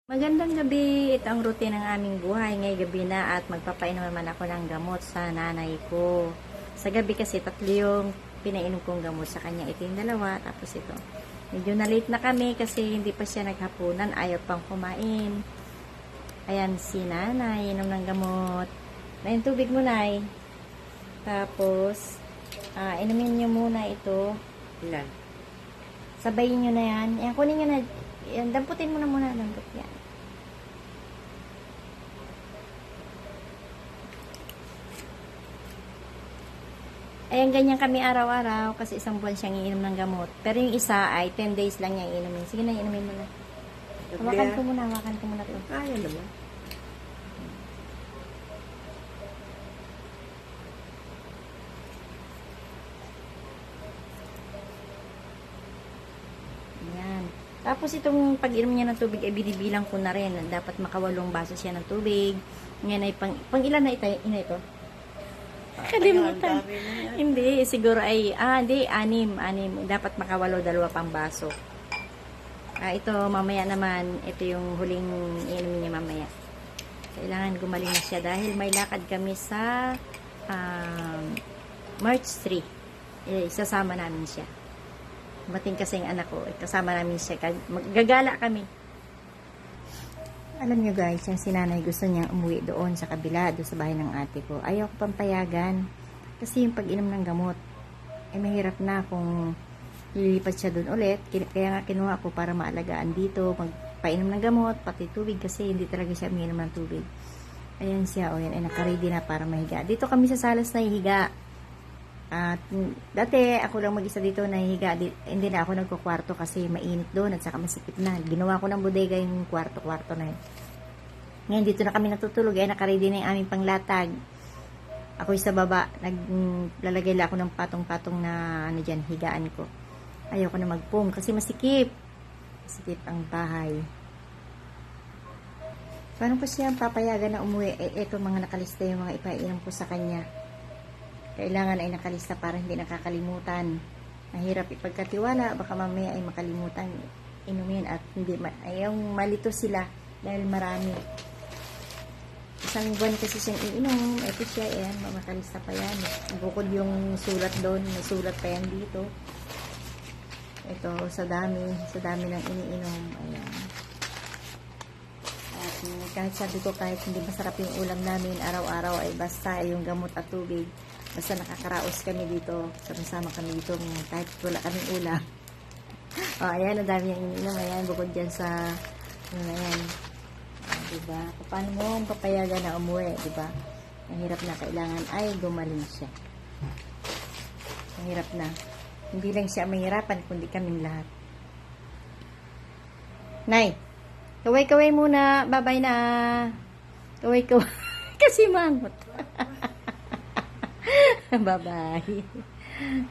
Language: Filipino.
Magandang gabi. Ito ang routine ng aming buhay. Ngayong gabi na at magpapainom naman ako ng gamot sa nanay ko. Sa gabi kasi tatlo yung pinainom kong gamot sa kanya. Ito yung dalawa. Tapos ito. Medyo na late na kami kasi hindi pa siya naghapunan. Ayaw pang kumain. Ayan si nanay. Inom ng gamot. Nain tubig mo, nay. Tapos, inumin nyo muna ito. Ilan? Sabayin nyo na yan. Yan, kunin nyo na. Yan, damputin mo na muna. Damput yan. Ayan, ganyan kami araw-araw kasi isang buwan siyang iinom ng gamot. Pero yung isa ay 10 days lang niya iinumin. Sige na, iinumin mo na. Hawakan ko muna to. Kaya naman. Ayan. Tapos itong pag-inom niya ng tubig ay binibilang ko na rin. Dapat makawalong baso siya ng tubig. Ngayon ay pang ilan na ito? Kalimutan. Hindi, siguro ay, hindi, anim. Dapat makawalo, dalawa pang baso. Ito, mamaya naman, ito yung huling inumin niya mamaya. Kailangan gumaling na siya dahil may lakad kami sa March 3. Isasama namin siya. Mating kasi yung anak ko, kasama namin siya. Gagala kami. Alam nyo guys, yung sinanay gusto niyang umuwi doon sa kabila, doon sa bahay ng ate ko. Ayaw ko pampayagan. Kasi yung pag-inom ng gamot, ay mahirap na kung lilipat siya doon ulit. Kaya nga kinuha ko para maalagaan dito, magpainom ng gamot, pati tubig kasi hindi talaga siya uminom ng tubig. Ayan siya, o yan, ay nakaready na para mahiga. Dito kami sa salas na hihiga. At dati ako lang mag-isa dito nahihiga, hindi na ako nagkukwarto kasi mainit doon at saka masikip na. Ginawa ko ng bodega yung kwarto na yun. Ngayon dito na kami natutulog, ay nakaready na yung aming panglatag. Ako'y sa baba, naglalagay lang ako ng patong-patong na dyan, higaan ko. Ayoko na mag-foam kasi masikip ang bahay. Paano pa siya papayagan na umuwi? Eto mga nakalista yung mga ipainom ko sa kanya. Kailangan ay nakalista para hindi nakakalimutan. Mahirap ipagkatiwala, baka mamaya ay makalimutan inumin at hindi yung malito sila dahil marami. Isang buwan kasi siyang iinom. Ito siya, ayan, makalista pa yan. Bukod yung sulat doon, may sulat pa yan dito. Ito, sa dami ng iniinom. Ayan. At kahit sabi ko, kahit hindi masarap yung ulam namin, araw-araw ay basta yung gamot at tubig. Basta nakakaraos kami dito. Sama-sama kami dito. Kahit wala kaming ulam. Ayan. Ang dami yung ininom. Ayan. Bukod dyan sa ayan. Diba? Paano mo papayagan na umuwi? Diba? Mahirap na. Kailangan ay gumaling siya. Mahirap na. Hindi lang siya mahirapan, kundi kaming lahat. Nay! Kaway-kaway muna. Bye-bye na. Kaway-kaway. Kasi mangot. Bye-bye.